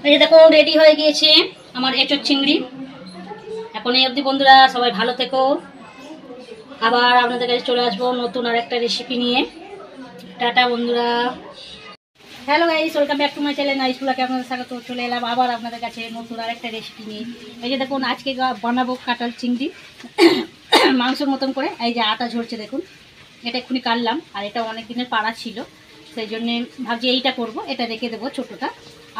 এই যে দেখো রেডি হয়ে গিয়েছে আমার এঁচোড় চিংড়ি। এখন এই অবধি বন্ধুরা সবাই ভালো থেকো, আবার আপনাদের কাছে চলে আসবো নতুন আর একটা রেসিপি নিয়ে। টাটা বন্ধুরা। Hello guys, welcome back to my channel নাইসফুলাকে আপনাদের স্বাগত। চলে এলাম আবার আপনাদের কাছে নতুন আর একটা রেসিপি নিয়ে। এই যে দেখুন আজকে বানাবো কাঁঠাল চিংড়ি মাংসের মতন করে। এই যে আটা ঝরছে দেখুন, এটা এক্ষুনি কাটলাম, আর এটা অনেক দিনের পাড়া ছিল, সেই জন্যে ভাবছি এইটা করব, এটা রেখে দেবো ছোটোটা।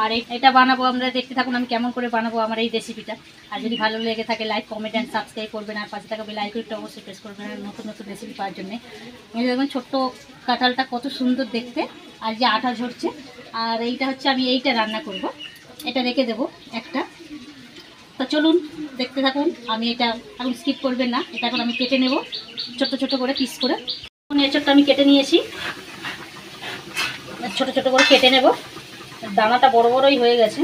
আর এটা বানাবো, আমরা দেখতে থাকুন আমি কেমন করে বানাবো আমার এই রেসিপিটা। আর যদি ভালো লেগে থাকে লাইক কমেন্ট অ্যান্ড সাবস্ক্রাইব করবেন, আর পাশে থাকা বেল আইকনটা অবশ্যই প্রেস করবেন নতুন নতুন রেসিপি পাওয়ার জন্যে। এই দেখুন ছোট্ট কাঁঠালটা কত সুন্দর দেখতে, আর যে আটা ঝরছে। আর এইটা হচ্ছে আমি এইটা রান্না করব, এটা রেখে দেবো একটা। তো চলুন দেখতে থাকুন, আমি এটা এখন স্কিপ করবেন না। এটা এখন আমি কেটে নেব ছোট ছোট করে পিস করে। এঁচোড়টা আমি কেটে নিয়েছি, ছোট ছোট করে কেটে নেব। দানাটা বড় বড়ই হয়ে গেছে।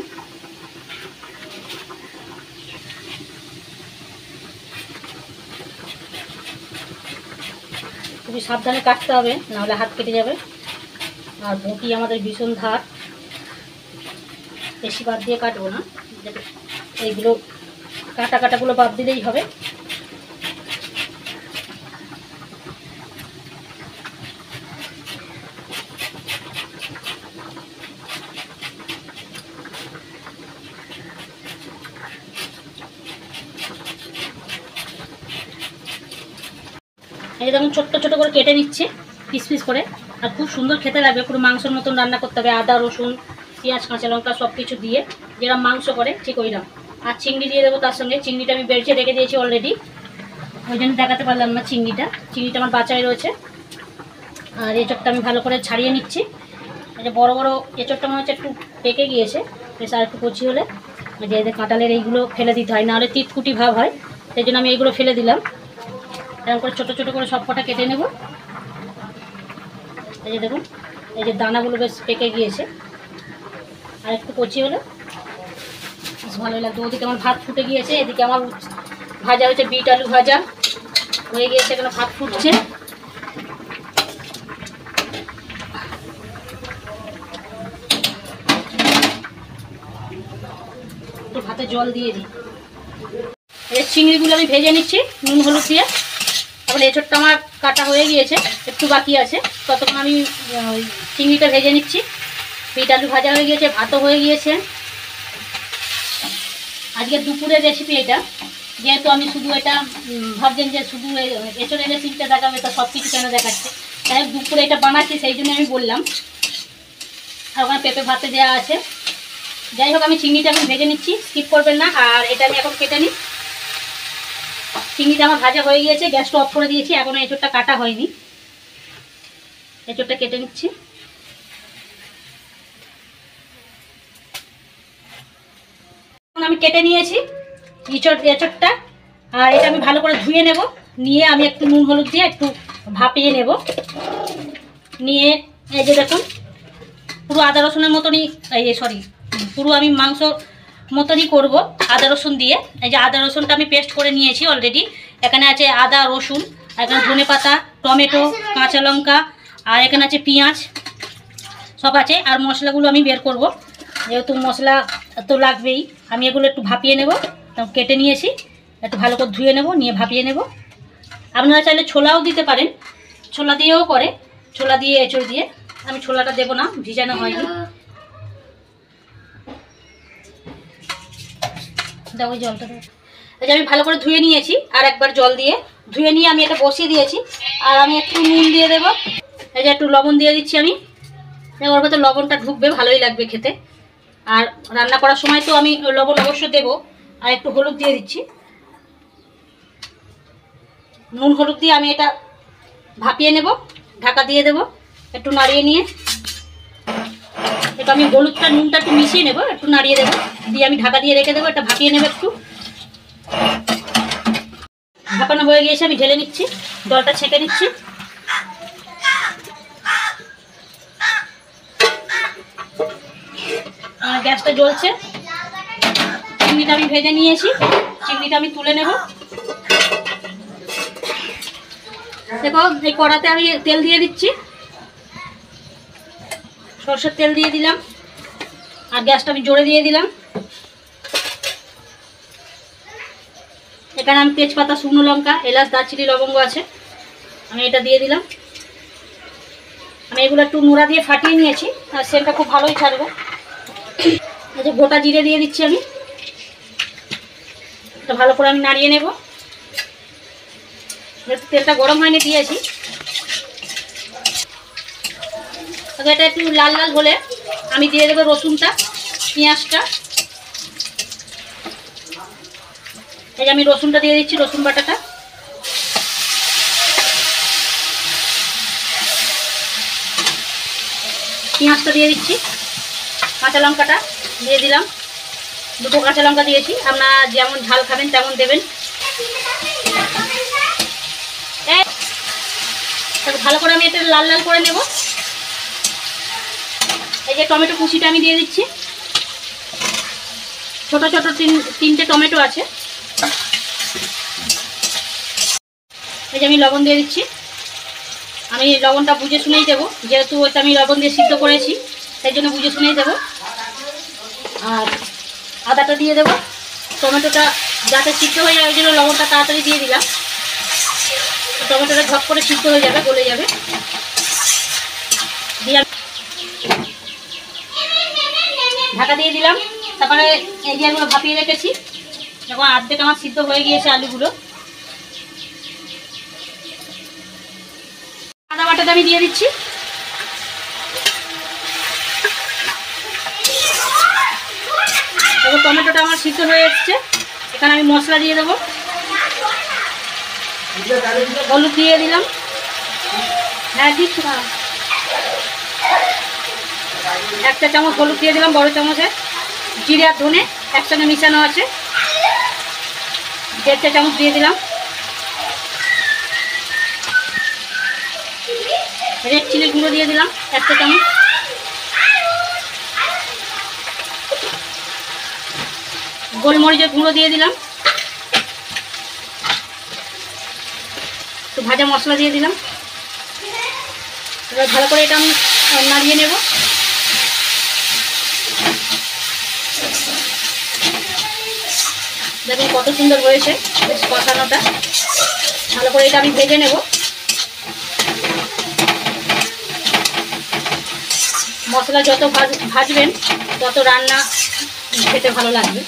খুবই সাবধানে কাটতে হবে, নাহলে হাত কেটে যাবে। আর বটি আমাদের ভীষণ ধার, বেশি বাদ দিয়ে কাটবো না, এইগুলো কাটাগুলো বাদ দিলেই হবে। এই যেমন ছোট্ট ছোট করে কেটে নিচ্ছে পিস পিস করে। আর খুব সুন্দর খেতে লাগবে, পুরো মাংসের মতন রান্না করতে হবে। আদা রসুন পেঁয়াজ কাঁচা লঙ্কা সব কিছু দিয়ে যেরকম মাংস করে ঠিক ওইরকম। আর চিংড়ি দিয়ে দেবো তার সঙ্গে। চিংড়িটা আমি বেড়ে রেখে দিয়েছি অলরেডি, ওই জন্য দেখাতে পারলাম না। চিংড়িটা আমার বাঁচাই রয়েছে। আর এঁচোড়টা আমি ভালো করে ছাড়িয়ে নিচ্ছি। এই যে বড়ো বড়ো এঁচোড়টা মনে হচ্ছে একটু পেকে গিয়েছে, বেশ আর একটু কচি হলে যে কাঁঠালের এইগুলো ফেলে দিতে হয়, নাহলে তিতকুটি ভাব হয়, সেই জন্য আমি এইগুলো ফেলে দিলাম। এরকম করে ছোটো ছোটো করে সব কটা কেটে নেব। এই যে দেখুন, এই যে দানাগুলো বেশ পেকে গিয়েছে, আর একটু কচি হলে বেশ ভালোই লাগবে। ওদিকে আমার ভাত ফুটে গিয়েছে, এদিকে আমার ভাজা হয়েছে, বিট আলু ভাজা হয়ে গিয়েছে, এখানে ভাত ফুটছে। একটু ভাতে জল দিয়ে দিই। এই চিংড়িগুলো আমি ভেজে নিচ্ছি নুন হলুদ দিয়ে। এখন এঁচোড়টা আমার কাটা হয়ে গিয়েছে, একটু বাকি আছে, ততক্ষণ আমি চিংড়িটা ভেজে নিচ্ছি। বিট আলু ভাজা হয়ে গিয়েছে, ভাতও হয়ে গিয়েছে। আজকে দুপুরের রেসিপি এটা, যেহেতু আমি শুধু এটা ভাবছেন যে শুধু এঁচোড়ের রেসিপিটা দেখাবে, তো সব কিছু কেন দেখাচ্ছে। তাই দুপুরে এটা বানাচ্ছি, সেই জন্য আমি বললাম। আর ওখানে পেঁপে ভাতে দেওয়া আছে। যাই হোক, আমি চিংড়িটা এখন ভেজে নিচ্ছি, স্কিপ করবেন না। আর এটা আমি এখন কেটে নিই। চিংড়িটা আমার ভাজা হয়ে গিয়েছে, গ্যাসটা অফ করে দিয়েছি, এখনো এঁচোড়টা কাটা হয়নি। এঁচোড়টা কেটে নিচ্ছি। আমি কেটে নিয়েছি এঁচোড়টা, আর এটা আমি ভালো করে ধুয়ে নেব। নিয়ে আমি একটু নুন হলুদ দিয়ে একটু ভাপিয়ে নেব। নিয়ে এই যে দেখুন, পুরো আদা রসুনের মতনই, পুরো আমি মাংস মতনই করব আদা রসুন দিয়ে। এই যে আদা রসুনটা আমি পেস্ট করে নিয়েছি অলরেডি। এখানে আছে আদা রসুন, এখানে ধনে পাতা, টমেটো, কাঁচা লঙ্কা, আর এখানে আছে পেঁয়াজ, সব আছে। আর মশলাগুলো আমি বের করব, যেহেতু মশলা তো লাগবেই। আমি এগুলো একটু ভাপিয়ে নেব। কেটে নিয়েছি, একটু ভালো করে ধুয়ে নেব, নিয়ে ভাপিয়ে নেব। আপনারা চাইলে ছোলাও দিতে পারেন, ছোলা দিয়েও করে, ছোলা দিয়ে এঁচোড় দিয়ে। আমি ছোলাটা দেবো না, ভিজানো হয়নি। দাও ওই জলটা দাও। এই যে আমি ভালো করে ধুয়ে নিয়েছি, আর একবার জল দিয়ে ধুয়ে নিয়ে আমি এটা বসিয়ে দিয়েছি। আর আমি একটু নুন দিয়ে দেবো, এই যে একটু লবণ দিয়ে দিচ্ছি আমি। ওর মধ্যে লবণটা ঢুকবে, ভালোই লাগবে খেতে। আর রান্না করার সময় তো আমি লবণ অবশ্য দেবো। আর একটু হলুদ দিয়ে দিচ্ছি, নুন হলুদ দিয়ে আমি এটা ভাপিয়ে নেব। ঢাকা দিয়ে দেবো, একটু নাড়িয়ে নিয়ে একটু আমি হলুদটা নুনটা একটু মিশিয়ে নেব, একটু নাড়িয়ে দেবো, দিয়ে আমি ঢাকা দিয়ে রেখে দেবো। এটা ভাপিয়ে নেবো একটু। ভাপানো হয়ে গিয়েছে, আমি ঢেলে নিচ্ছি, জলটা ছেঁকে নিচ্ছি। গ্যাসটা জ্বলছে, চিংড়িটা আমি ভেজে নিয়েছি, চিংড়িটা আমি তুলে নেব। দেখো এই কড়াতে আমি তেল দিয়ে দিচ্ছি, সরষের তেল দিয়ে দিলাম। আর গ্যাসটা আমি জোরে দিয়ে দিলাম। এখানে আমি তেজপাতা, শুকনো লঙ্কা, এলাচ, দারচিনি, লবঙ্গ আছে, আমি এটা দিয়ে দিলাম। আমি এগুলো একটু নোড়া দিয়ে ফাটিয়ে নিয়েছি, আর সেন্টটা খুব ভালোই ছাড়বে। এই যে গোটা জিরে দিয়ে দিচ্ছি আমি, এটা ভালো করে আমি নাড়িয়ে নেব। যেহেতু তেলটা গরম হয়নি দিয়েছি, তবে এটা একটু লাল লাল হলে আমি দিয়ে দেবো রসুনটা, পেঁয়াজটা। এই যে আমি রসুনটা দিয়ে দিচ্ছি, রসুন বাটাটা। পেঁয়াজটা দিয়ে দিচ্ছি, কাঁচা লঙ্কাটা দিয়ে দিলাম, 2টো কাঁচা লঙ্কা দিয়েছি, আপনারা যেমন ঝাল খাবেন তেমন দেবেন। ভালো করে আমি এটা লাল লাল করে নেব। এই যে টমেটো কুচিটা আমি দিয়ে দিচ্ছি, ছোট ছোট 3টে টমেটো আছে। এই যে আমি লবণ দিয়ে দিচ্ছি, আমি লবণটা বুঝে শুনেই দেবো, যেহেতু ওইটা আমি লবণ দিয়ে সিদ্ধ করেছি, সেই জন্য বুঝে শুনেই দেবো। আর আদাটা দিয়ে দেবো, টমেটোটা যাতে সিদ্ধ হয়ে যায় ওই জন্য লবণটা তাড়াতাড়ি দিয়ে দিলাম। টমেটোটা ঝপ করে সিদ্ধ হয়ে যাবে, গলে যাবে। দিয়ে ঢাকা দিয়ে দিলাম। তারপরে এই যে এগুলো ভাপিয়ে রেখেছি, যখন অর্ধেক আমার সিদ্ধ হয়ে গিয়েছে আলুগুলো, আদা বাটাটা আমি দিয়ে দিচ্ছি। দেখো টমেটোটা আমার সিদ্ধ হয়ে এসছে, এখানে আমি মশলা দিয়ে দেবো। হলুদ দিয়ে দিলাম, হ্যাঁ দিচ্ছি না, 1 চামচ হলুদ দিয়ে দিলাম, বড় চামচে। জিরে আর ধনে একসঙ্গে মিশানো আছে, 1.5 চামচ দিয়ে দিলাম। রেড চিলি গুঁড়ো দিয়ে দিলাম 1 চামচ। গোলমরিচের গুঁড়ো দিয়ে দিলাম, একটু ভাজা মশলা দিয়ে দিলাম। এবার ভালো করে এটা আমি নাড়িয়ে নেব। দেখুন কত সুন্দর হয়েছে বেশ কষানোটা। ভালো করে এটা আমি ভেজে নেব। মশলা যত ভাজবেন তত রান্না খেতে ভালো লাগবে।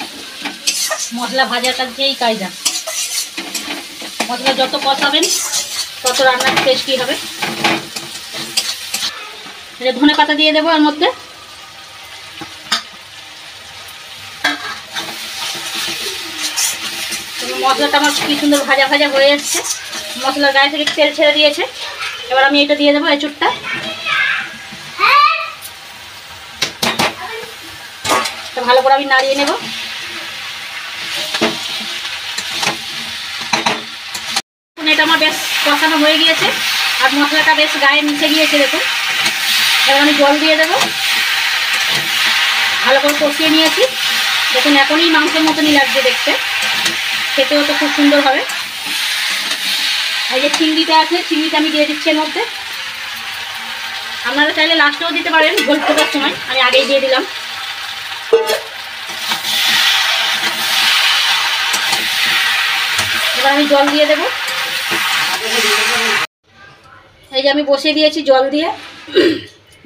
মশলা ভাজার কাজেই কায়দা, মশলা যত কষাবেন তত রান্না টেস্টি হবে। ধনে পাতা দিয়ে দেবো এর মধ্যে। মশলাটা আমার কি সুন্দর ভাজা ভাজা হয়ে যাচ্ছে, মশলার গায়ে থেকে তেল ছেড়ে দিয়েছে। এবার আমি এটা দিয়ে দেবো, এঁচুড়টা। ভালো করে আমি নাড়িয়ে নেব। এটা আমার বেশ কষানো হয়ে গিয়েছে, আর মশলাটা বেশ গায়ে মিশে গিয়েছে। দেখুন এবার আমি জল দিয়ে দেবো। ভালো করে কষিয়ে নিয়েছি। দেখুন এখনই মাংসের মতনই লাগছে দেখতে, খেতেও তো খুব সুন্দর হবে। এই যে চিংড়িটা আছে, চিংড়িটা আমি দিয়ে দিচ্ছি এর মধ্যে। আপনারা চাইলে লাস্টেও দিতে পারেন, ঝোল ফোটার সময়, আমি আগেই দিয়ে দিলাম। এবার আমি জল দিয়ে দেবো। এই যে আমি বসিয়ে দিয়েছি জল দিয়ে,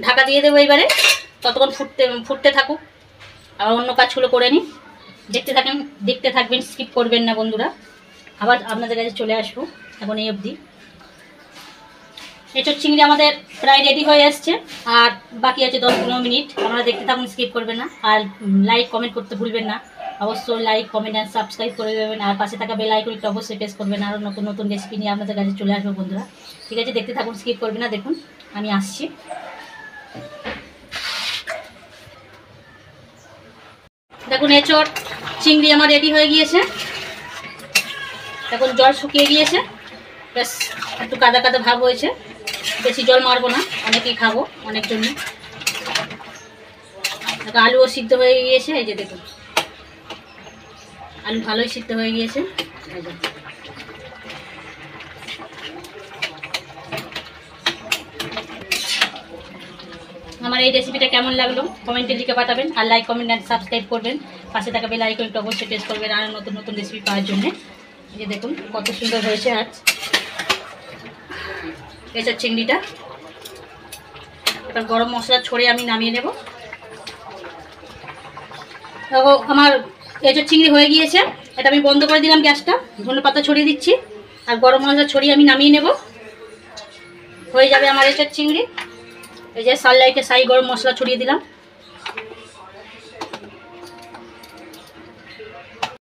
ঢাকা দিয়ে দেবো। এবারে ততক্ষণ ফুটতে থাকুক, আবার অন্য কাজগুলো করে নিই। দেখতে থাকবেন, স্কিপ করবেন না বন্ধুরা। আবার আপনাদের কাছে চলে আসবো। এখন এই অবধি এঁচোড় চিংড়ি আমাদের প্রায় রেডি হয়ে আসছে, আর বাকি আছে 10-15 মিনিট। আপনারা দেখতে থাকুন, স্কিপ করবেন না। আর লাইক কমেন্ট করতে ভুলবেন না। অবশ্যই লাইক কমেন্ট অ্যান্ড সাবস্ক্রাইব করে দেবেন, আর পাশে থাকা বেল আইকনটা অবশ্যই প্রেস করবেন। আরও নতুন নতুন রেসিপি নিয়ে আপনাদের কাছে চলে আসবো বন্ধুরা। ঠিক আছে, দেখতে থাকুন, স্কিপ করবেন না। দেখুন আমি আসছি। দেখুন এঁচোড় চিংড়ি আমার রেডি হয়ে গিয়েছে। এখন জল শুকিয়ে গিয়েছে, বেশ একটু কাদা কাদা ভাব হয়েছে। বেশি জল মারবো না, অনেকেই খাবো, অনেক জন্য। আলুও সিদ্ধ হয়ে গিয়েছে। এই যে দেখুন আলু ভালোই সিদ্ধ হয়ে গিয়েছে। আমার এই রেসিপিটা কেমন লাগলো কমেন্টে লিখে পাঠাবেন, আর লাইক কমেন্ট অ্যান্ড সাবস্ক্রাইব করবেন। পাশে থাকা বেল আইকনটা অবশ্যই প্রেস করবেন আর নতুন নতুন রেসিপি পাওয়ার জন্য। এই দেখুন কত সুন্দর হয়েছে আজ এঁচোড় চিংড়িটা। এবার গরম মশলা ছড়িয়ে আমি নামিয়ে নেব। আমার এঁচোড় চিংড়ি হয়ে গিয়েছে, এটা আমি বন্ধ করে দিলাম গ্যাসটা, ধনেপাতা ছড়িয়ে দিচ্ছি আর গরম মশলা ছড়িয়ে আমি নামিয়ে নেব। হয়ে যাবে আমার এঁচোড় চিংড়ি। এই যে সানলাইটে সাই গরম মশলা ছড়িয়ে দিলাম।